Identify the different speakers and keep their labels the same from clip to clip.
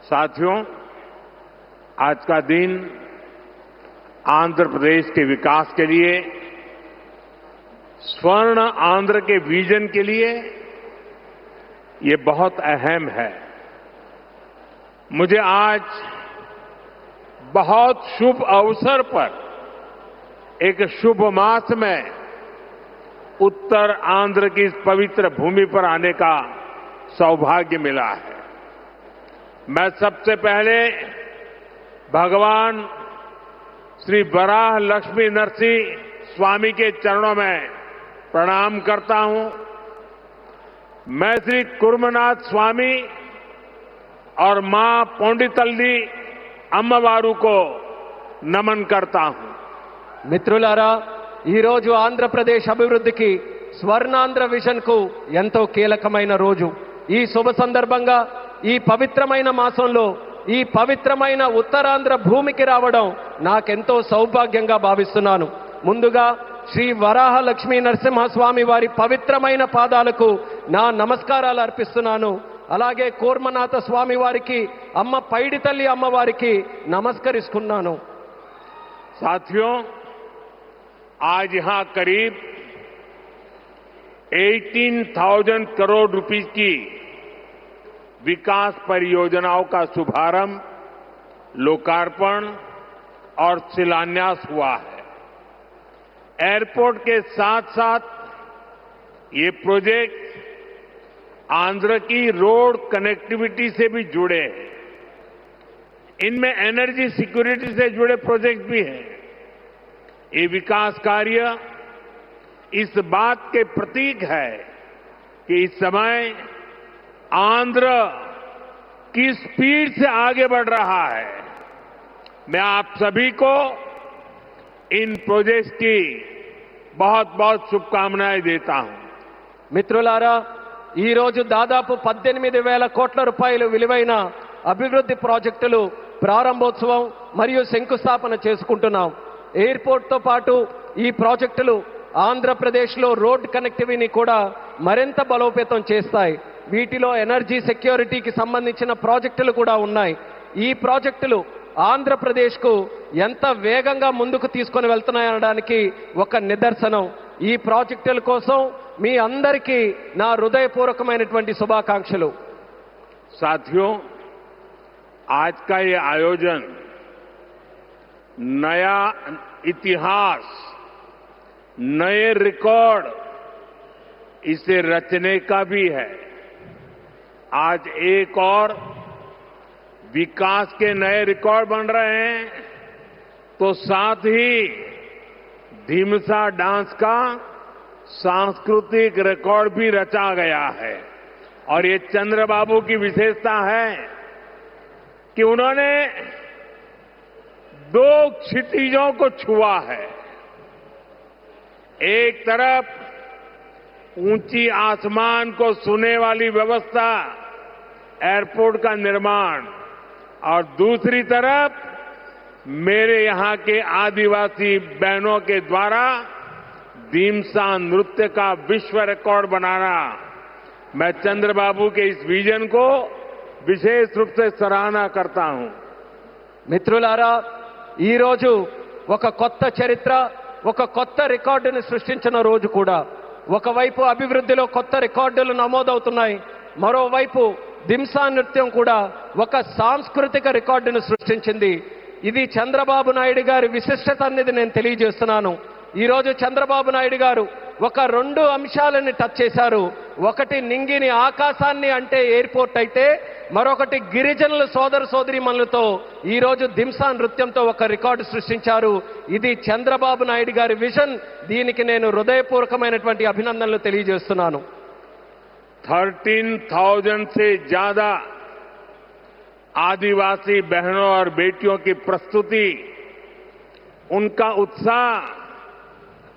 Speaker 1: साथियों, आज का दिन आंध्र प्रदेश के विकास के लिए, स्वर्ण आंध्र के विजन के लिए ये बहुत अहम है। मुझे आज बहुत शुभ अवसर पर एक शुभ मास में उत्तर आंध्र की इस पवित्र भूमि पर आने का सौभाग्य मिला है। मैं सबसे पहले भगवान श्री वराह लक्ष्मी नरसिंह स्वामी के चरणों में प्रणाम करता हूं। मैं श्री कुर्मनाथ स्वामी और मां पोंडितल्ली अम्मवारू को नमन करता हूं।
Speaker 2: మిత్రులారా, ఈ రోజు ఆంధ్రప్రదేశ్ అభివృద్ధికి స్వర్ణాంధ్ర విజన్ కు ఎంతో కీలకమైన రోజు. ఈ శుభ సందర్భంగా ఈ పవిత్రమైన మాసంలో ఈ పవిత్రమైన ఉత్తరాంధ్ర భూమికి రావడం నాకెంతో సౌభాగ్యంగా భావిస్తున్నాను. ముందుగా శ్రీ వరాహ లక్ష్మీ నరసింహస్వామి వారి పవిత్రమైన పాదాలకు నా నమస్కారాలు అర్పిస్తున్నాను. అలాగే కూర్మనాథ స్వామి వారికి, అమ్మ పైడితల్లి అమ్మవారికి నమస్కరిస్తున్నాను.
Speaker 1: साथियों, आज यहां करीब 18,000 करोड़ रुपए की विकास परियोजनाओं का शुभारंभ, लोकार्पण और शिलान्यास हुआ है। एयरपोर्ट के साथ साथ ये प्रोजेक्ट आंध्र की रोड कनेक्टिविटी से भी जुड़े हैं। इनमें एनर्जी सिक्योरिटी से जुड़े प्रोजेक्ट भी हैं। ये विकास कार्य इस बात के प्रतीक है कि इस समय आंध्र किस स्पीड से आगे बढ़ रहा है। मैं आप सभी को इन प्रोजेक्ट्स की बहुत बहुत शुभकामनाएं देता हूं.
Speaker 2: మిత్రులారా, ఈ రోజు దాదాపు 18,000 కోట్ల రూపాయలు విలువైన అభివృద్ధి ప్రాజెక్టులు ప్రారంభోత్సవం మరియు శంకుస్థాపన చేసుకుంటున్నాం. ఎయిర్పోర్ట్తో పాటు ఈ ప్రాజెక్టులు ఆంధ్రప్రదేశ్లో రోడ్ కనెక్టివిటీని కూడా మరింత బలోపేతం చేస్తాయి. వీటిలో ఎనర్జీ సెక్యూరిటీకి సంబంధించిన ప్రాజెక్టులు కూడా ఉన్నాయి. ఈ ప్రాజెక్టులు ఆంధ్రప్రదేశ్కు ఎంత వేగంగా ముందుకు తీసుకొని వెళ్తున్నాయనడానికి ఒక నిదర్శనం. ఈ ప్రాజెక్టుల కోసం మీ అందరికీ నా హృదయపూర్వకమైనటువంటి శుభాకాంక్షలు.
Speaker 1: साथियों, आज का ये आयोजन नया इतिहास, नए रिकॉर्ड इसे रचने का भी है. आज एक और विकास के नए रिकॉर्ड बन रहे हैं, तो साथ ही ढीमसा डांस का सांस्कृतिक रिकॉर्ड भी रचा गया है. और ये चंद्रबाबू की विशेषता है कि उन्होंने 2 क्षितिजों को छुआ है. एक तरफ ऊंची आसमान को छूने वाली व्यवस्था, एयरपोर्ट का निर्माण, और दूसरी तरफ मेरे यहां के आदिवासी बहनों के द्वारा ढीमसा नृत्य का विश्व रिकॉर्ड बनाना. मैं चंद्रबाबू के इस विजन को विशेष रूप से सराहना करता हूं.
Speaker 2: మిత్రులారా, ఈ రోజు ఒక కొత్త చరిత్ర, ఒక కొత్త రికార్డును సృష్టించిన రోజు కూడా. ఒకవైపు అభివృద్ధిలో కొత్త రికార్డులు నమోదవుతున్నాయి, మరోవైపు దింసా నృత్యం కూడా ఒక సాంస్కృతిక రికార్డును సృష్టించింది. ఇది చంద్రబాబు నాయుడు గారి విశిష్టత అనేది నేను తెలియజేస్తున్నాను. ఈ రోజు చంద్రబాబు నాయుడు గారు ఒక 2 అంశాలను టచ్ చేశారు. ఒకటి నింగిని ఆకాశాన్ని అంటే ఎయిర్పోర్ట్ అయితే, మరొకటి గిరిజనుల సోదర సోదరీమణులతో ఈ రోజు దింసా నృత్యంతో ఒక రికార్డు సృష్టించారు. ఇది చంద్రబాబు నాయుడు గారి విజన్. దీనికి నేను హృదయపూర్వకమైనటువంటి అభినందనలు తెలియజేస్తున్నాను.
Speaker 1: 13,000 से ज्यादा आदिवासी बहनों और बेटियों की प्रस्तुति, उनका उत्साह,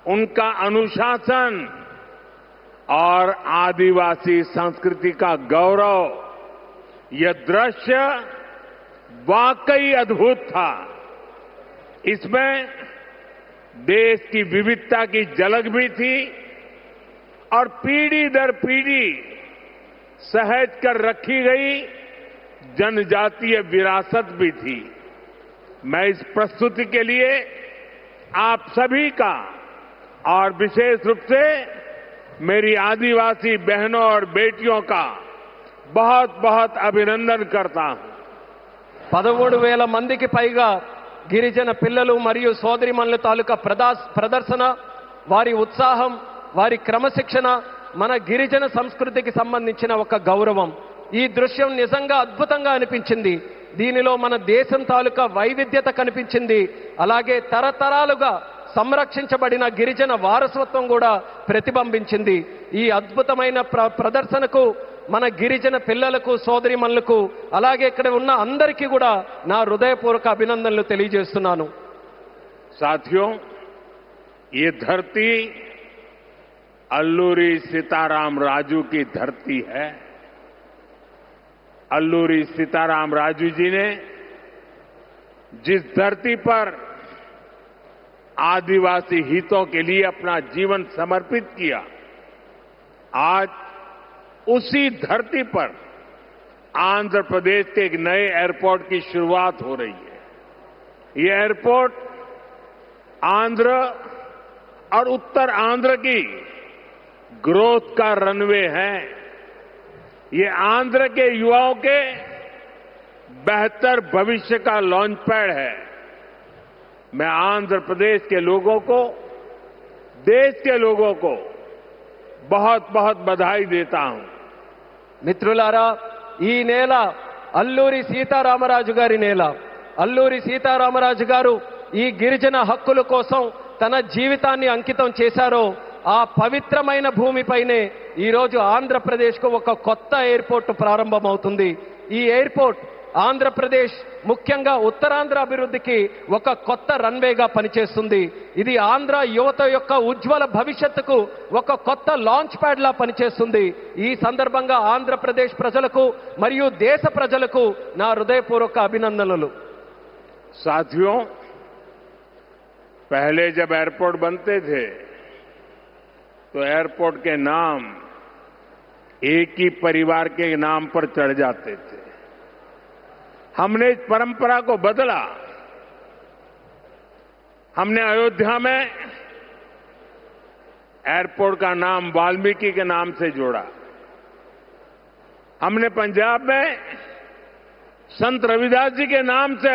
Speaker 1: उनका अनुशासन और आदिवासी संस्कृति का गौरव, यह दृश्य वाकई अद्भुत था. इसमें देश की विविधता की झलक भी थी और पीढ़ी दर पीढ़ी सहज कर रखी गई जनजातीय विरासत भी थी। मैं इस प्रस्तुति के लिए आप सभी का और विशेष रूप से मेरी आदिवासी बहनों और बेटियों का बहुत बहुत अभिनंदन करता हूं।
Speaker 2: 13,000 మందికి పైగా గిరిజన పిల్లలు మరియు సోదరిమణుల తాలూకా ప్రదర్శన, వారి ఉత్సాహం, వారి క్రమశిక్షణ మన గిరిజన సంస్కృతికి సంబంధించిన ఒక గౌరవం. ఈ దృశ్యం నిజంగా అద్భుతంగా అనిపించింది. దీనిలో మన దేశం తాలూకా వైవిధ్యత కనిపించింది. అలాగే తరతరాలుగా సంరక్షించబడిన గిరిజన వారసత్వం కూడా ప్రతిబింబించింది. ఈ అద్భుతమైన ప్రదర్శనకు మన గిరిజన పిల్లలకు, సోదరిమణులకు, అలాగే ఇక్కడ ఉన్న అందరికీ కూడా నా హృదయపూర్వక అభినందనలు తెలియజేస్తున్నాను.
Speaker 1: साथियों, ये धरती अल्लूरी सीताराम राजू की धरती है। अल्लूरी सीताराम राजू जी ने जिस धरती पर आदिवासी हितों के लिए अपना जीवन समर्पित किया, आज उसी धरती पर आंध्र प्रदेश के एक नए एयरपोर्ट की शुरुआत हो रही है। ये एयरपोर्ट आंध्र और उत्तर आंध्र की ग्रोथ का रनवे है। ये आंध्र के युवाओं के बेहतर भविष्य का लॉन्च पैड है। मैं आंध्र प्रदेश के लोगों को, देश के लोगों को बहुत बहुत बधाई देता हूं.
Speaker 2: మిత్రులారా, ఈ నేల అల్లూరి సీతారామరాజు గారి నేల. అల్లూరి సీతారామరాజు గారు ఈ గిరిజన హక్కుల కోసం తన జీవితాన్ని అంకితం చేశారో ఆ పవిత్రమైన భూమిపైనే ఈరోజు ఆంధ్రప్రదేశ్కు ఒక కొత్త ఎయిర్పోర్ట్ ప్రారంభమవుతుంది. ఈ ఎయిర్పోర్ట్ ఆంధ్రప్రదేశ్, ముఖ్యంగా ఉత్తరాంధ్ర అభివృద్ధికి ఒక కొత్త రన్వేగా పనిచేస్తుంది. ఇది ఆంధ్ర యువత యొక్క ఉజ్వల భవిష్యత్తుకు ఒక కొత్త లాంచ్ ప్యాడ్ లా పనిచేస్తుంది. ఈ సందర్భంగా ఆంధ్రప్రదేశ్ ప్రజలకు మరియు దేశ ప్రజలకు నా హృదయపూర్వక అభినందనలు.
Speaker 1: साथियों, पहले जब एयरपोर्ट बनते थे तो एयरपोर्ट के नाम एक ही परिवार के नाम पर चढ़ जाते थे. हमने इस परंपरा को बदला. हमने अयोध्या में एयरपोर्ट का नाम वाल्मीकि के नाम से जोड़ा. हमने पंजाब में संत रविदास जी के नाम से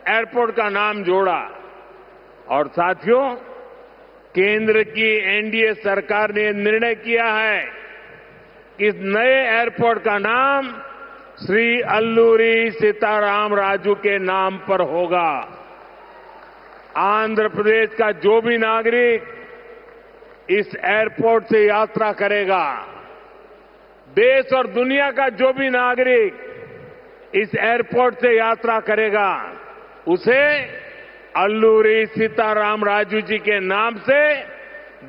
Speaker 1: एयरपोर्ट का नाम जोड़ा. और साथियों, केंद्र की एनडीए सरकार ने निर्णय किया है कि इस नए एयरपोर्ट का नाम श्री अल्लूरी सीताराम राजू के नाम पर होगा. आंध्र प्रदेश का जो भी नागरिक इस एयरपोर्ट से यात्रा करेगा, देश और दुनिया का जो भी नागरिक इस एयरपोर्ट से यात्रा करेगा, उसे अल्लूरी सीताराम राजू जी के नाम से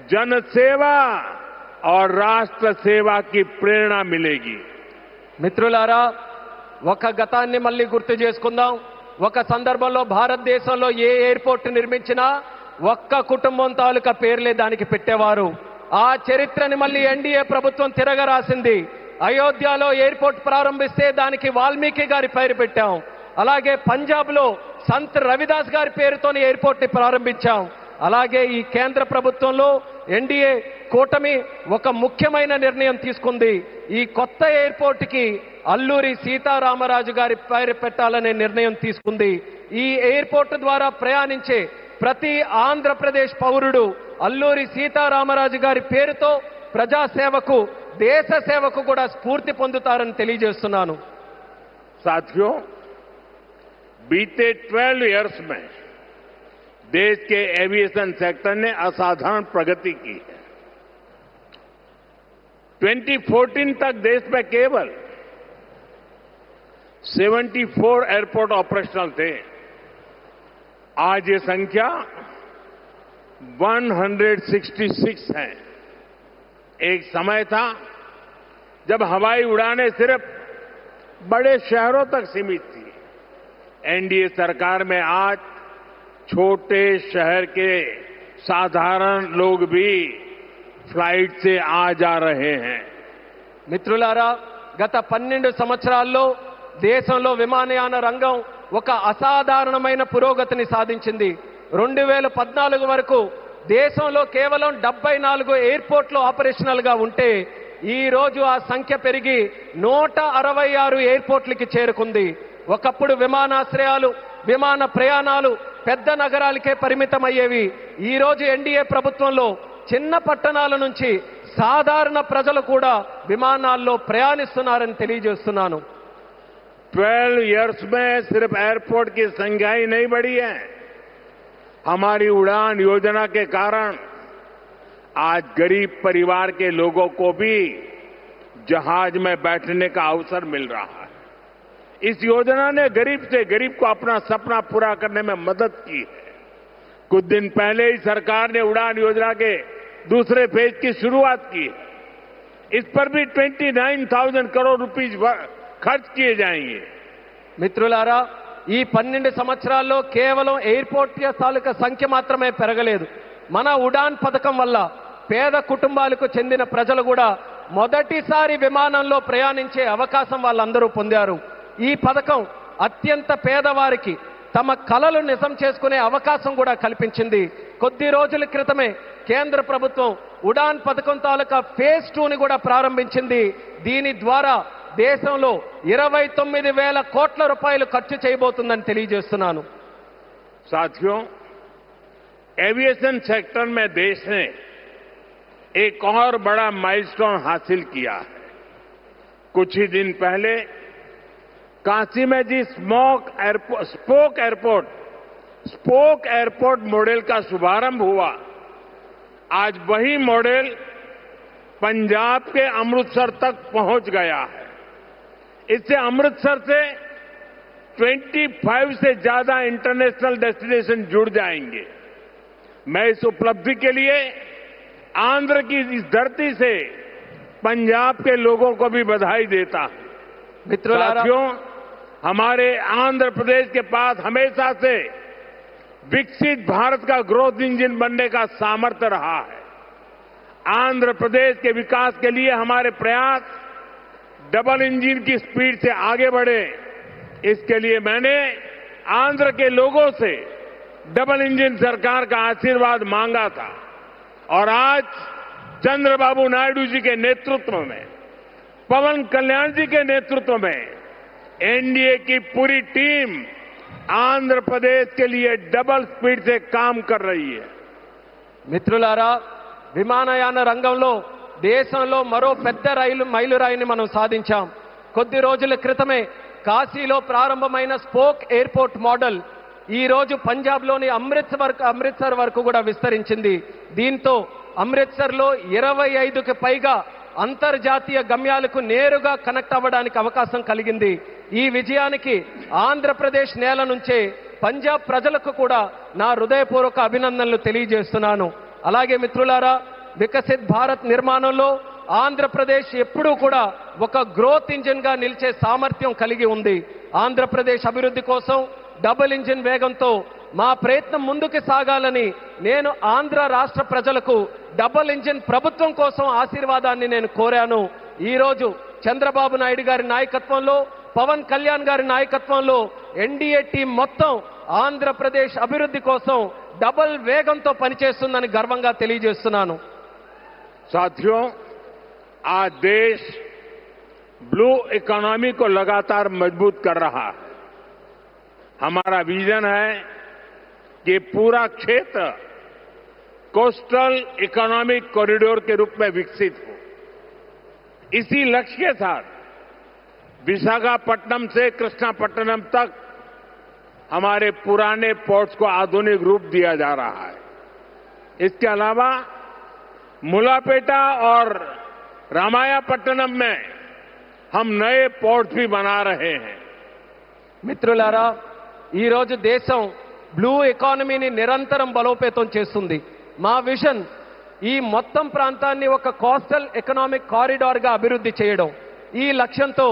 Speaker 1: जन सेवा और राष्ट्र सेवा की प्रेरणा मिलेगी.
Speaker 2: మిత్రులారా, ఒక గతాన్ని మళ్ళీ గుర్తు చేసుకుందాం. ఒక సందర్భంలో భారతదేశంలో ఏ ఎయిర్పోర్ట్ నిర్మించినా ఒక్క కుటుంబం తాలూకా పేర్లే దానికి పెట్టేవారు. ఆ చరిత్రని మళ్ళీ ఎన్డీఏ ప్రభుత్వం తిరగరాసింది. అయోధ్యలో ఎయిర్పోర్ట్ ప్రారంభిస్తే దానికి వాల్మీకి గారి పేరు పెట్టాం. అలాగే పంజాబ్లో సంత్ రవిదాస్ గారి పేరుతోని ఎయిర్పోర్ట్ ని ప్రారంభించాం. అలాగే ఈ కేంద్ర ప్రభుత్వంలో ఎన్డీఏ కూటమి ఒక ముఖ్యమైన నిర్ణయం తీసుకుంది. ఈ కొత్త ఎయిర్పోర్ట్ కి అల్లూరి సీతారామరాజు గారి పేరు పెట్టాలనే నిర్ణయం తీసుకుంది. ఈ ఎయిర్పోర్ట్ ద్వారా ప్రయాణించే ప్రతి ఆంధ్రప్రదేశ్ పౌరుడు అల్లూరి సీతారామరాజు గారి పేరుతో ప్రజాసేవకు, దేశ సేవకు కూడా స్ఫూర్తి పొందుతారని తెలియజేస్తున్నాను.
Speaker 1: साथियों, बीते 12 इयर्स में देश के एविएशन सेक्टर ने असाधारण प्रगति की है. 2014 तक देश में केवल 74 एयरपोर्ट ऑपरेशनल थे. आज ये संख्या 166 है. एक समय था जब हवाई उड़ानें सिर्फ बड़े शहरों तक सीमित थी. एनडीए सरकार में आज छोटे शहर के साधारण लोग भी फ्लाइट से आ जा रहे हैं.
Speaker 2: మిత్రులారా, గత 12 సంవత్సరాల్లో దేశంలో విమానయాన రంగం ఒక అసాధారణమైన పురోగతిని సాధించింది. 2014 వరకు దేశంలో కేవలం 74 ఎయిర్పోర్ట్లు ఆపరేషనల్ గా ఉంటే ఈ రోజు ఆ సంఖ్య పెరిగి 166 ఎయిర్పోర్ట్లకి చేరుకుంది. ఒకప్పుడు విమానాశ్రయాలు, విమాన ప్రయాణాలు పెద్ద నగరాలకే పరిమితమయ్యేవి. ఈ రోజు ఎన్డీఏ ప్రభుత్వంలో చిన్న పట్టణాల నుంచి సాధారణ ప్రజలు కూడా విమానాల్లో ప్రయాణిస్తున్నారని తెలియజేస్తున్నాను.
Speaker 1: 12 इयर्स में सिर्फ एयरपोर्ट की संख्या ही नहीं बढ़ी है, हमारी उड़ान योजना के कारण आज गरीब परिवार के लोगों को भी जहाज में बैठने का अवसर मिल रहा है. इस योजना ने गरीब से गरीब को अपना सपना पूरा करने में मदद की है. कुछ दिन पहले ही सरकार ने उड़ान योजना के दूसरे फेज की शुरुआत की है. इस पर भी 29,000 करोड़ रुपीज खर्च किए जाएंगे.
Speaker 2: మిత్రులారా, ఈ 12 సంవత్సరాల్లో కేవలం ఎయిర్పోర్ట్ తాలూకా సంఖ్య మాత్రమే పెరగలేదు. మన ఉడాన్ పథకం వల్ల పేద కుటుంబాలకు చెందిన ప్రజలు కూడా మొదటిసారి విమానంలో ప్రయాణించే అవకాశం వాళ్ళందరూ పొందారు. ఈ పథకం అత్యంత పేదవారికి తమ కలలు నిజం చేసుకునే అవకాశం కూడా కల్పించింది. కొద్ది రోజుల క్రితమే కేంద్ర ప్రభుత్వం ఉడాన్ పథకం తాలూకా ఫేజ్ 2ని కూడా ప్రారంభించింది. దీని ద్వారా దేశంలో 29,000 కోట్ల రూపాయలు ఖర్చు చేయబోతుందని తెలియజేస్తున్నాను.
Speaker 1: साथियों, एविएशन सेक्टर में देश ने एक और बड़ा माइलस्टोन हासिल किया है. कुछ ही दिन पहले काशी में जी स्पोक एयरपोर्ट मॉडल का शुभारंभ हुआ. आज वही मॉडल पंजाब के अमृतसर तक पहुंच गया है. इससे अमृतसर से 25 से ज्यादा इंटरनेशनल डेस्टिनेशन जुड़ जाएंगे. मैं इस उपलब्धि के लिए आंध्र की इस धरती से पंजाब के लोगों को भी बधाई देता हूं. साथियों, हमारे आंध्र प्रदेश के पास हमेशा से विकसित भारत का ग्रोथ इंजन बनने का सामर्थ्य रहा है. आंध्र प्रदेश के विकास के लिए हमारे प्रयास डबल इंजन की स्पीड से आगे बढ़े. इसके लिए मैंने आंध्र के लोगों से डबल इंजन सरकार का आशीर्वाद मांगा था और आज चंद्रबाबू नायडू जी के नेतृत्व में, पवन कल्याण जी के नेतृत्व में एनडीए की पूरी टीम आंध्र प्रदेश के लिए डबल स्पीड से काम कर रही है.
Speaker 2: మిత్రులారా, విమానయాన రంగంలో దేశంలో మరో పెద్ద మైలురాయిని మనం సాధించాం. కొద్ది రోజుల క్రితమే కాశీలో ప్రారంభమైన స్పోక్ ఎయిర్పోర్ట్ మోడల్ ఈ రోజు పంజాబ్లోని అమృత్సర్ వరకు కూడా విస్తరించింది. దీంతో అమృత్సర్లో 25కి పైగా అంతర్జాతీయ గమ్యాలకు నేరుగా కనెక్ట్ అవ్వడానికి అవకాశం కలిగింది. ఈ విజయానికి ఆంధ్రప్రదేశ్ నేల నుంచే పంజాబ్ ప్రజలకు కూడా నా హృదయపూర్వక అభినందనలు తెలియజేస్తున్నాను. అలాగే మిత్రులారా, వికసిత్ భారత్ నిర్మాణంలో ఆంధ్రప్రదేశ్ ఎప్పుడూ కూడా ఒక గ్రోత్ ఇంజిన్ గా నిలిచే సామర్థ్యం కలిగి ఉంది. ఆంధ్రప్రదేశ్ అభివృద్ధి కోసం డబుల్ ఇంజిన్ వేగంతో మా ప్రయత్నం ముందుకు సాగాలని నేను ఆంధ్ర రాష్ట్ర ప్రజలకు డబుల్ ఇంజిన్ ప్రభుత్వం కోసం ఆశీర్వాదాన్ని నేను కోరాను. ఈ రోజు చంద్రబాబు నాయుడు గారి నాయకత్వంలో, పవన్ కళ్యాణ్ గారి నాయకత్వంలో ఎన్డీఏ టీం మొత్తం ఆంధ్రప్రదేశ్ అభివృద్ధి కోసం డబుల్ వేగంతో పనిచేస్తుందని గర్వంగా తెలియజేస్తున్నాను.
Speaker 1: साथियों, आज देश ब्लू इकोनॉमी को लगातार मजबूत कर रहा है. हमारा विजन है कि पूरा क्षेत्र कोस्टल इकोनॉमिक कॉरिडोर के रूप में विकसित हो. इसी लक्ष्य के साथ विशाखापट्टनम से कृष्णापट्टनम तक हमारे पुराने पोर्ट्स को आधुनिक रूप दिया जा रहा है. इसके अलावा मुलापेटा और रामायापट्टनम में हम नए पोर्ट भी बना रहे हैं.
Speaker 2: మిత్రులారా, ఈ రోజు దేశం బ్లూ ఎకానమీని నిరంతరం బలోపేతం చేస్తుంది. మా విజన్ ఈ మొత్తం ప్రాంతాన్ని ఒక కోస్టల్ ఎకనామిక్ కారిడార్ గా అభివృద్ధి చేయడం. ఈ లక్ష్యంతో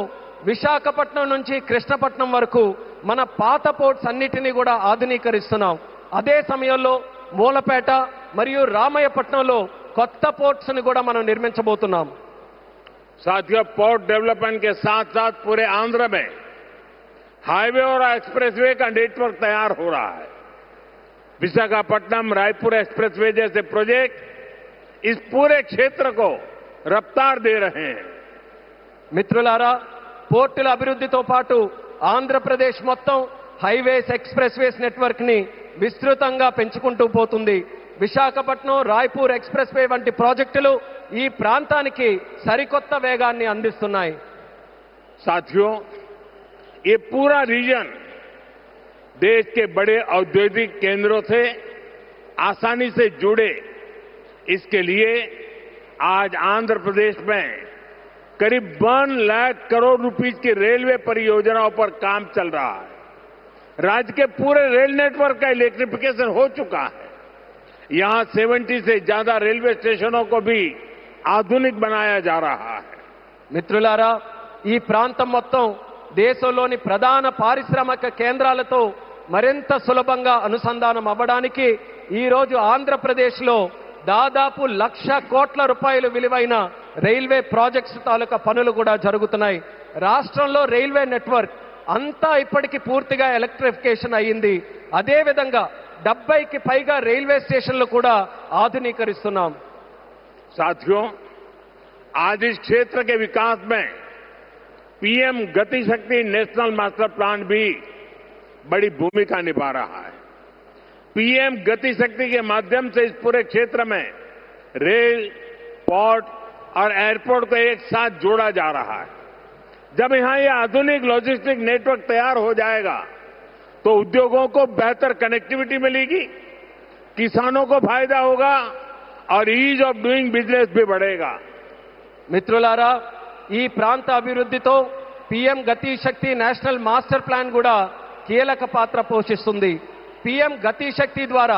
Speaker 2: విశాఖపట్నం నుంచి కృష్ణపట్నం వరకు మన పాత పోర్ట్స్ అన్నిటినీ కూడా ఆధునీకరిస్తున్నాం. అదే సమయంలో మూలపేట మరియు రామయ్యపట్నంలో కొత్త పోర్ట్స్ ని కూడా మనం నిర్మించబోతున్నాం.
Speaker 1: साथियों, पोर्ट डेवलपमेंट के साथ साथ पूरे आंध्र में हाईवे और एक्सप्रेसवे का नेटवर्क तैयार हो रहा है। विशाखापट्टनम रायपुर एक्सप्रेसवे जैसे प्रोजेक्ट इस पूरे क्षेत्र को रफ्तार दे रहे हैं।
Speaker 2: మిత్రులారా, పోర్టుల అభివృద్ధితో పాటు ఆంధ్రప్రదేశ్ మొత్తం హైవేస్ ఎక్స్ప్రెస్వేస్ నెట్వర్క్ ని విస్తృతంగా పెంచుకుంటూ పోతుంది. విశాఖపట్నం రాయ్పూర్ ఎక్స్ప్రెస్ వే వంటి ప్రాజెక్టులు ఈ ప్రాంతానికి సరికొత్త వేగాన్ని అందిస్తున్నాయి.
Speaker 1: साथियों, ये पूरा रीजन देश के बड़े औद्योगिक केंद्रों से आसानी से जुड़े, इसके लिए आज आंध्र प्रदेश में करीब 1 लाख करोड़ रुपीस की रेलवे परियोजनाओं पर काम चल रहा है। राज्य के पूरे रेल नेटवर्क का इलेक्ट्रिफिकेशन हो चुका है। यहां 70 से ज्यादा रेलवे स्टेशनों को भी आधुनिक बनाया जा रहा है।
Speaker 2: మిత్రులారా, ఈ ప్రాంతం మొత్తం దేశంలోని ప్రధాన పారిశ్రామిక కేంద్రాలతో మరింత సులభంగా అనుసంధానం అవ్వడానికి ఈ రోజు ఆంధ్రప్రదేశ్లో దాదాపు 1,00,000 కోట్ల రూపాయలు విలువైన రైల్వే ప్రాజెక్ట్స్ తాలూకా పనులు కూడా జరుగుతున్నాయి. రాష్ట్రంలో రైల్వే నెట్వర్క్ అంతా ఇప్పటికీ పూర్తిగా ఎలక్ట్రిఫికేషన్ అయ్యింది. అదేవిధంగా 70కి పైగా రైల్వే స్టేషన్లు కూడా ఆధునీకరిస్తున్నాం.
Speaker 1: साथियों, आज इस क्षेत्र के विकास में पीएम गति शक्ति नेशनल मास्टर प्लान भी बड़ी भूमिका निभा रहा है। पीएम गति शक्ति के माध्यम से इस पूरे क्षेत्र में रेल, पोर्ट और एयरपोर्ट को एक साथ जोड़ा जा रहा है। जब यहां ये आधुनिक लॉजिस्टिक नेटवर्क तैयार हो जाएगा तो उद्योगों को बेहतर कनेक्टिविटी मिलेगी, किसानों को फायदा होगा और ईज ऑफ डूइंग बिजनेस भी बढ़ेगा।
Speaker 2: మిత్రులారా, ఈ ప్రాంత అభివృద్ధితో పీఎం గతి శక్తి నేషనల్ మాస్టర్ ప్లాన్ కూడా కీలక పాత్ర పోషిస్తుంది. పీఎం గతి శక్తి ద్వారా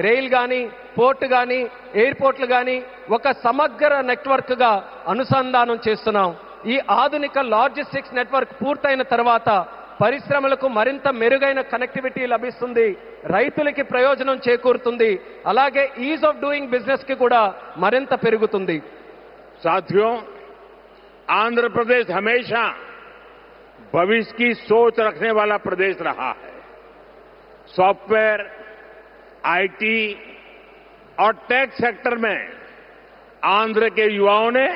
Speaker 2: రైల్ గాని, పోర్ట్ గాని, ఎయిర్పోర్ట్లు గాని ఒక సమగ్ర నెట్వర్క్ గా అనుసంధానం చేస్తున్నాం. ఈ ఆధునిక లాజిస్టిక్స్ నెట్వర్క్ పూర్తయిన తర్వాత పరిశ్రమలకు మరింత మెరుగైన కనెక్టివిటీ లభిస్తుంది, రైతులకి ప్రయోజనం చేకూరుతుంది, అలాగే ఈజ్ ఆఫ్ డూయింగ్ బిజినెస్ కి కూడా మరింత పెరుగుతుంది.
Speaker 1: साथियों, आंध्र प्रदेश हमेशा भविष्य की सोच रखने वाला प्रदेश रहा है। सॉफ्टवेयर, आईटी और टेक सेक्टर में आंध्र के युवाओं ने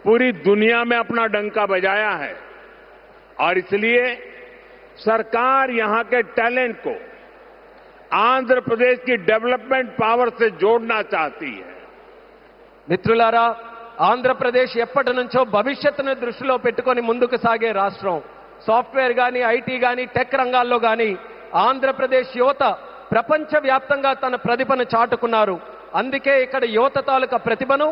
Speaker 1: पूरी दुनिया में अपना डंका बजाया है और इसलिए सरकार यहां के टैलेंट को आंध्र प्रदेश की डेवलपमेंट पावर से जोड़ना चाहती है।
Speaker 2: మిత్రులారా, ఆంధ్రప్రదేశ్ ఎప్పటి నుంచో భవిష్యత్తును దృష్టిలో పెట్టుకొని ముందుకు సాగే రాష్ట్రం. సాఫ్ట్వేర్ గాని, ఐటీ గాని, టెక్ రంగాల్లో గాని ఆంధ్రప్రదేశ్ యువత ప్రపంచవ్యాప్తంగా తన ప్రతిభను చాటుకున్నారు. అందుకే ఇక్కడ యువత తాలూకా ప్రతిభను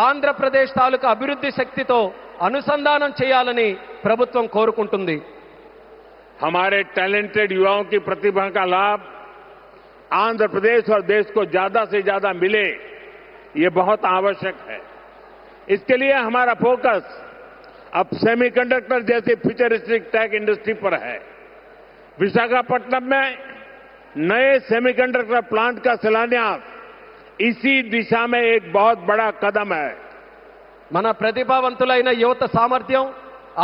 Speaker 2: ఆంధ్రప్రదేశ్ తాలూకా అభివృద్ధి శక్తితో అనుసంధానం చేయాలని ప్రభుత్వం కోరుకుంటుంది.
Speaker 1: हमारे टैलेंटेड युवाओं की प्रतिभा का लाभ आंध्र प्रदेश और देश को ज्यादा से ज्यादा मिले, ये बहुत आवश्यक है। इसके लिए हमारा फोकस अब सेमीकंडक्टर जैसी फ्यूचरिस्टिक टेक इंडस्ट्री पर है। विशाखापट्टनम में नए सेमीकंडक्टर प्लांट का शिलान्यास इसी दिशा में एक बहुत बड़ा कदम है।
Speaker 2: మన ప్రతిభావంతులైన యువత సామర్థ్యం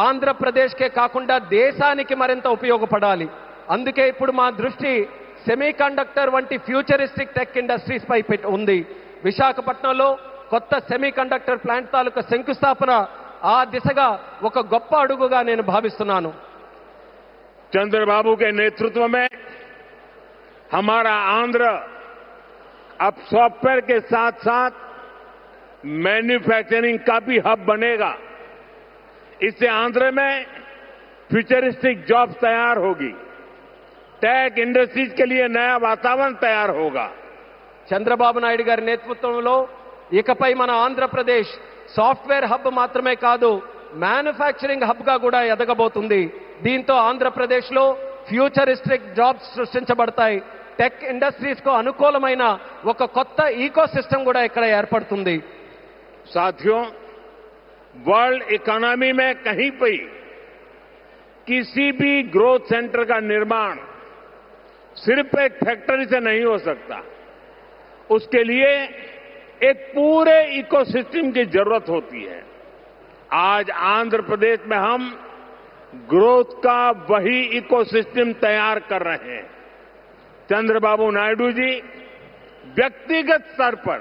Speaker 2: ఆంధ్రప్రదేశ్కే కాకుండా దేశానికి మరింత ఉపయోగపడాలి. అందుకే ఇప్పుడు మా దృష్టి సెమీకండక్టర్ వంటి ఫ్యూచరిస్టిక్ టెక్ ఇండస్ట్రీస్ పై ఉంది. విశాఖపట్నంలో కొత్త సెమీకండక్టర్ ప్లాంట్ తాలూకా శంకుస్థాపన ఆ దిశగా ఒక గొప్ప అడుగుగా నేను భావిస్తున్నాను.
Speaker 1: चंद्रबाबू के नेतृत्व में हमारा आंध्र अब सॉफ्टवेयर के साथ साथ मैन्युफैक्चरिंग का भी हब बनेगा। इससे आंध्र में फ्यूचरिस्टिक जॉब्स तैयार होगी, टेक इंडस्ट्रीज के लिए नया वातावरण तैयार होगा।
Speaker 2: చంద్రబాబు నాయుడు గారి నేతృత్వంలో ఇకపై మన ఆంధ్రప్రదేశ్ సాఫ్ట్వేర్ హబ్ మాత్రమే కాదు, మ్యానుఫ్యాక్చరింగ్ హబ్ గా కూడా ఎదగబోతుంది. దీంతో ఆంధ్రప్రదేశ్ లో ఫ్యూచరిస్టిక్ జాబ్స్ సృష్టించబడతాయి. టెక్ ఇండస్ట్రీస్ కు అనుకూలమైన ఒక కొత్త ఈకో సిస్టమ్ కూడా ఇక్కడ ఏర్పడుతుంది.
Speaker 1: साथियों, वर्ल्ड इकोनॉमी में कहीं पर किसी भी ग्रोथ सेंटर का निर्माण सिर्फ एक फैक्ट्री से नहीं हो सकता। उसके लिए एक पूरे इकोसिस्टम की जरूरत होती है। आज आंध्र प्रदेश में हम ग्रोथ का वही इकोसिस्टम तैयार कर रहे हैं। चंद्रबाबू नायडू जी व्यक्तिगत स्तर पर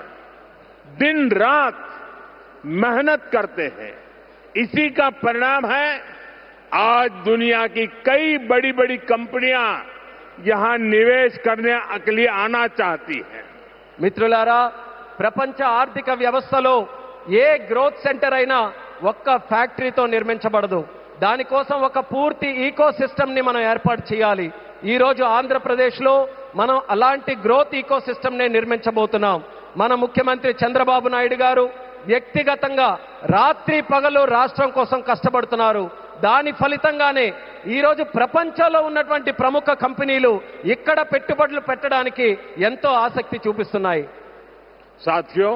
Speaker 1: दिन रात मेहनत करते हैं। इसी का परिणाम है आज दुनिया की कई बड़ी बड़ी कंपनियां यहां निवेश करने के लिए आना चाहती हैं।
Speaker 2: మిత్రులారా, ప్రపంచ ఆర్థిక వ్యవస్థలో ఏ గ్రోత్ సెంటర్ అయినా ఒక్క ఫ్యాక్టరీతో నిర్మించబడదు. దానికోసం ఒక పూర్తి ఈకో సిస్టమ్ ని మనం ఏర్పాటు చేయాలి. ఈ రోజు ఆంధ్రప్రదేశ్లో మనం అలాంటి గ్రోత్ ఈకో సిస్టమ్ ని నిర్మించబోతున్నాం. మన ముఖ్యమంత్రి చంద్రబాబు నాయుడు గారు వ్యక్తిగతంగా రాత్రి పగలు రాష్ట్రం కోసం కష్టపడుతున్నారు. దాని ఫలితంగానే ఈ రోజు ప్రపంచంలో ఉన్నటువంటి ప్రముఖ కంపెనీలు ఇక్కడ పెట్టుబడులు పెట్టడానికి ఎంతో ఆసక్తి చూపిస్తున్నాయి.
Speaker 1: साथियों,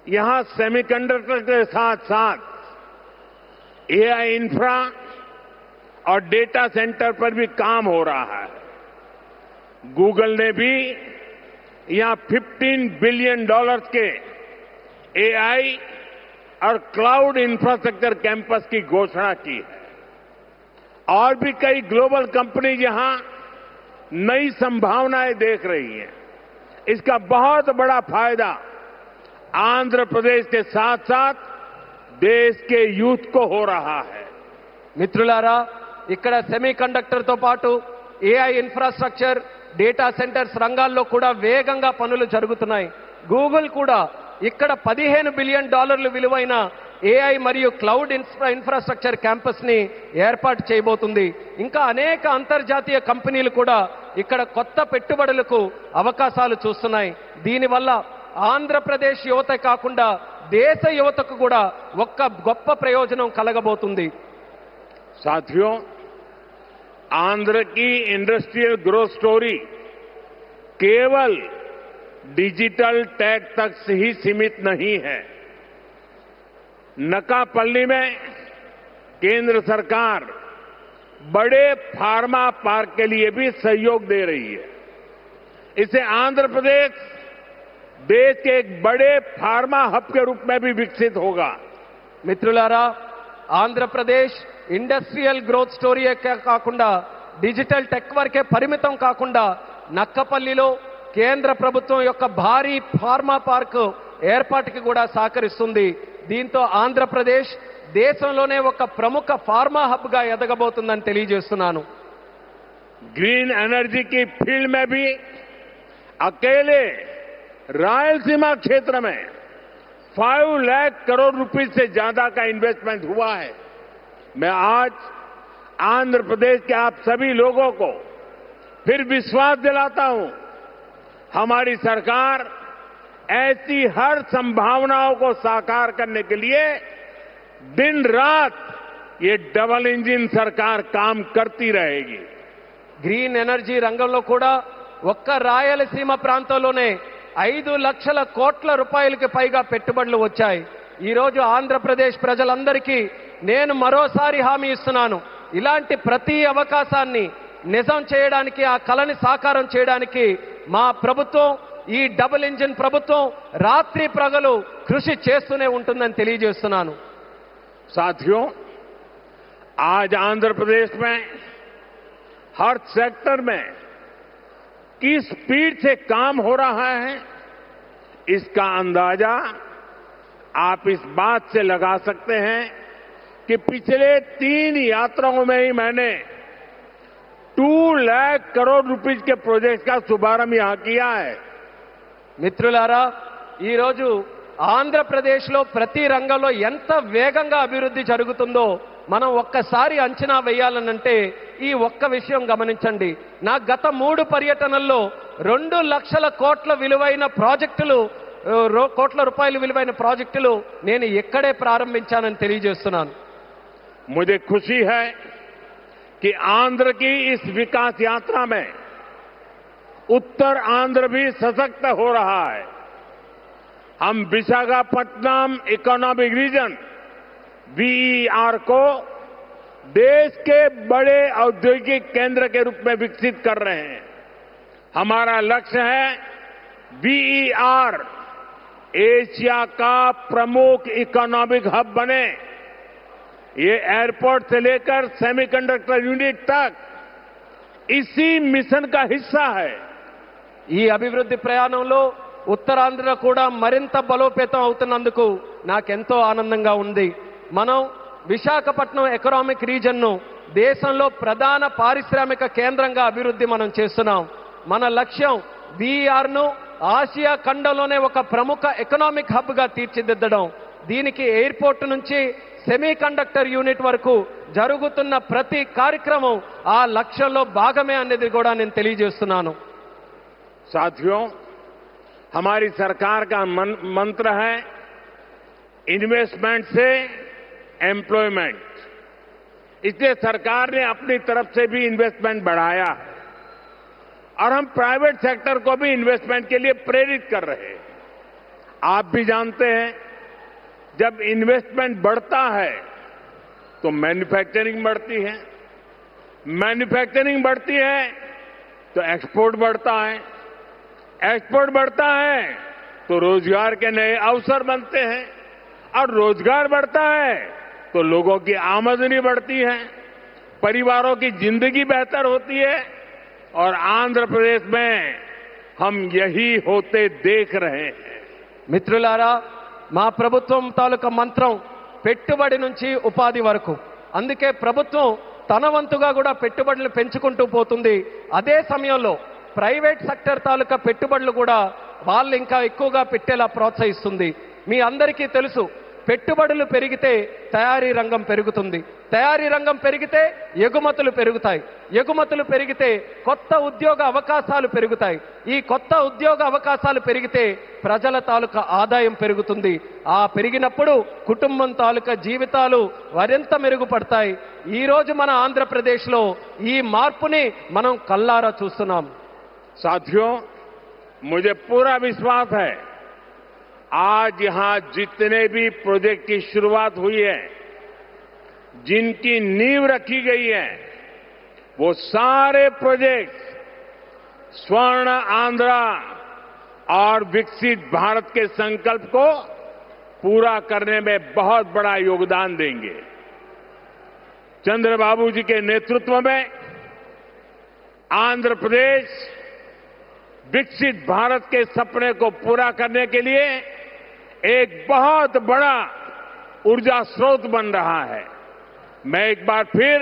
Speaker 1: यहां सेमीकंडक्टर के साथ साथ एआई इंफ्रा और डेटा सेंटर पर भी काम हो रहा है। गूगल ने भी यहां $15 बिलियन के एआई और क्लाउड इंफ्रास्ट्रक्चर कैंपस की घोषणा की है। और भी कई ग्लोबल कंपनी यहां नई संभावनाएं देख रही हैं। इसका बहुत बड़ा फायदा आंध्र प्रदेश के साथ साथ देश के यूथ को हो रहा है.
Speaker 2: మిత్రులారా, ఇక్కడ సెమీ కండక్టర్ తో పాటు ఏఐ ఇన్ఫ్రాస్ట్రక్చర్, డేటా సెంటర్స్ రంగాల్లో కూడా వేగంగా పనులు జరుగుతున్నాయి. గూగుల్ కూడా ఇక్కడ $15 బిలియన్ విలువైన ఏఐ మరియు క్లౌడ్ ఇన్ఫ్రాస్ట్రక్చర్ క్యాంపస్ ని ఏర్పాటు చేయబోతుంది. ఇంకా అనేక అంతర్జాతీయ కంపెనీలు కూడా ఇక్కడ కొత్త పెట్టుబడులకు అవకాశాలు చూస్తున్నాయి. దీనివల్ల ఆంధ్రప్రదేశ్ యువత కాకుండా దేశ యువతకు కూడా ఒక్క గొప్ప ప్రయోజనం కలగబోతుంది.
Speaker 1: साथियों, आंध्र की इंडस्ट्रियल ग्रोथ स्टोरी केवल डिजिटल टेक तक से ही सीमित नहीं है. नकापल्ली में केंद्र सरकार बड़े फार्मा पार्क के लिए भी सहयोग दे रही है. इससे आंध्र प्रदेश देश के एक बड़े फार्मा हब के रूप में भी विकसित होगा.
Speaker 2: మిత్రులారా, ఆంధ్రప్రదేశ్ ఇండస్ట్రియల్ గ్రోత్ స్టోరీ కాకుండా డిజిటల్ టెక్ వరకే పరిమితం కాకుండా నక్కపల్లిలో కేంద్ర ప్రభుత్వం యొక్క భారీ ఫార్మా పార్క్ ఏర్పాటుకి కూడా సహకరిస్తుంది. దీంతో ఆంధ్రప్రదేశ్ దేశంలోనే ఒక ప్రముఖ ఫార్మా హబ్ గా ఎదగబోతుందని తెలియజేస్తున్నాను.
Speaker 1: ग्रीन एनर्जी की फील्ड में भी अकेले रायलसीमा क्षेत्र में 5 लाख करोड़ रुपए से ज्यादा का इन्वेस्टमेंट हुआ है. मैं आज आंध्र प्रदेश के आप सभी लोगों को फिर विश्वास दिलाता हूं, हमारी सरकार ऐसी हर संभावनाओं को साकार करने के लिए दिन रात ये डबल इंजन सरकार काम करती रहेगी.
Speaker 2: గ్రీన్ ఎనర్జీ రంగంలో కూడా ఒక్క రాయలసీమ ప్రాంతంలోనే 5 లక్షల కోట్ల రూపాయలకి పైగా పెట్టుబడులు వచ్చాయి. ఈ రోజు ఆంధ్రప్రదేశ్ ప్రజలందరికీ నేను మరోసారి హామీ ఇస్తున్నాను, ఇలాంటి ప్రతి అవకాశాన్ని నిజం చేయడానికి, ఆ కలని సాకారం చేయడానికి మా ప్రభుత్వం, ఈ డబుల్ ఇంజిన్ ప్రభుత్వం రాత్రి ప్రగలు కృషి చేస్తూనే ఉంటుందని తెలియజేస్తున్నాను.
Speaker 1: साथियों, आज आंध्र प्रदेश में हर सेक्टर में किस स्पीड से काम हो रहा है, इसका अंदाजा आप इस बात से लगा सकते हैं कि पिछले 3 यात्राओं में ही मैंने 2 लाख करोड़ रुपए के प्रोजेक्ट का शुभारंभ यहां किया है.
Speaker 2: మిత్రులారా, ఈ రోజు ఆంధ్రప్రదేశ్లో ప్రతి రంగంలో ఎంత వేగంగా అభివృద్ధి జరుగుతుందో మనం ఒక్కసారి అంచనా వేయాలనంటే ఈ ఒక్క విషయం గమనించండి. నా గత 3 పర్యటనల్లో 2 లక్షల కోట్ల విలువైన ప్రాజెక్టులు, కోట్ల రూపాయల విలువైన ప్రాజెక్టులు నేను ఇక్కడే ప్రారంభించానని తెలియజేస్తున్నాను.
Speaker 1: मुझे खुशी है कि आंध्र की इस विकास यात्रा में उत्तर आंध्र भी सशक्त हो रहा है. हम विशाखापट्टनम इकोनॉमिक रीजन वीईआर को देश के बड़े औद्योगिक केंद्र के रूप में विकसित कर रहे हैं. हमारा लक्ष्य है वीईआर एशिया का प्रमुख इकोनॉमिक हब बने. ये एयरपोर्ट से लेकर सेमीकंडक्टर यूनिट तक इसी मिशन का हिस्सा है।
Speaker 2: ఈ అభివృద్ధి ప్రయాణంలో ఉత్తరాంధ్ర కూడా మరింత బలోపేతం అవుతున్నందుకు నాకెంతో ఆనందంగా ఉంది. మనం విశాఖపట్నం ఎకనామిక్ రీజన్ను దేశంలో ప్రధాన పారిశ్రామిక కేంద్రంగా అభివృద్ధి మనం చేస్తున్నాం. మన లక్ష్యం వీఆర్ను ఆసియా ఖండంలోనే ఒక ప్రముఖ ఎకనామిక్ హబ్గా తీర్చిదిద్దడం. దీనికి ఎయిర్పోర్ట్ నుంచి సెమీ కండక్టర్ యూనిట్ వరకు జరుగుతున్న ప్రతి కార్యక్రమం ఆ లక్ష్యంలో భాగమే అనేది కూడా నేను తెలియజేస్తున్నాను.
Speaker 1: साथियों, हमारी सरकार का मंत्र है इन्वेस्टमेंट से एम्प्लॉयमेंट। इसलिए सरकार ने अपनी तरफ से भी इन्वेस्टमेंट बढ़ाया और हम प्राइवेट सेक्टर को भी इन्वेस्टमेंट के लिए प्रेरित कर रहे हैं। आप भी जानते हैं, जब इन्वेस्टमेंट बढ़ता है तो मैन्युफैक्चरिंग बढ़ती है, मैन्युफैक्चरिंग बढ़ती है तो एक्सपोर्ट बढ़ता है, एक्सपोर्ट बढ़ता है तो रोजगार के नए अवसर बनते हैं और रोजगार बढ़ता है तो लोगों की आमदनी बढ़ती है, परिवारों की जिंदगी बेहतर होती है और आंध्र प्रदेश में हम यही होते देख रहे हैं।
Speaker 2: మిత్రులారా, మా ప్రభుత్వం తాలూకా మంత్రం పెట్టుబడి నుంచి ఉపాధి వరకు. అందుకే ప్రభుత్వం తన వంతుగా కూడా పెట్టుబడులు పెంచుకుంటూ పోతుంది. అదే సమయంలో ప్రైవేట్ సెక్టర్ తాలూకా పెట్టుబడులు కూడా వాళ్ళు ఇంకా ఎక్కువగా పెట్టేలా ప్రోత్సహిస్తుంది. మీ అందరికీ తెలుసు, పెట్టుబడులు పెరిగితే తయారీ రంగం పెరుగుతుంది, తయారీ రంగం పెరిగితే ఎగుమతులు పెరుగుతాయి, ఎగుమతులు పెరిగితే కొత్త ఉద్యోగ అవకాశాలు పెరుగుతాయి, ఈ కొత్త ఉద్యోగ అవకాశాలు పెరిగితే ప్రజల తాలూకా ఆదాయం పెరుగుతుంది. ఆ పెరిగినప్పుడు కుటుంబం తాలూకా జీవితాలు మరింత మెరుగుపడతాయి. ఈ రోజు మన ఆంధ్రప్రదేశ్లో ఈ మార్పుని మనం కల్లారా చూస్తున్నాం.
Speaker 1: साथियों, मुझे पूरा विश्वास है आज यहां जितने भी प्रोजेक्ट की शुरुआत हुई है, जिनकी नींव रखी गई है, वो सारे प्रोजेक्ट स्वर्ण आंध्रा और विकसित भारत के संकल्प को पूरा करने में बहुत बड़ा योगदान देंगे। चंद्रबाबू जी के नेतृत्व में आंध्र प्रदेश विकसित भारत के सपने को पूरा करने के लिए एक बहुत बड़ा ऊर्जा स्रोत बन रहा है। मैं एक बार फिर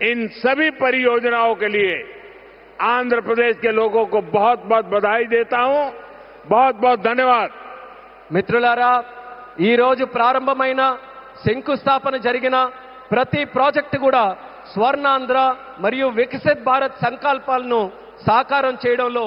Speaker 1: इन सभी परियोजनाओं के लिए आंध्र प्रदेश के लोगों को बहुत बहुत बधाई देता हूं। बहुत बहुत धन्यवाद।
Speaker 2: మిత్రులారా, ఈ రోజు ప్రారంభమైన శంకుస్థాపన జరిగిన ప్రతి ప్రాజెక్టు కూడా స్వర్ణాంధ్ర మరియు వికసిత్ భారత్ సంకల్పాలను సాకారం చేయడంలో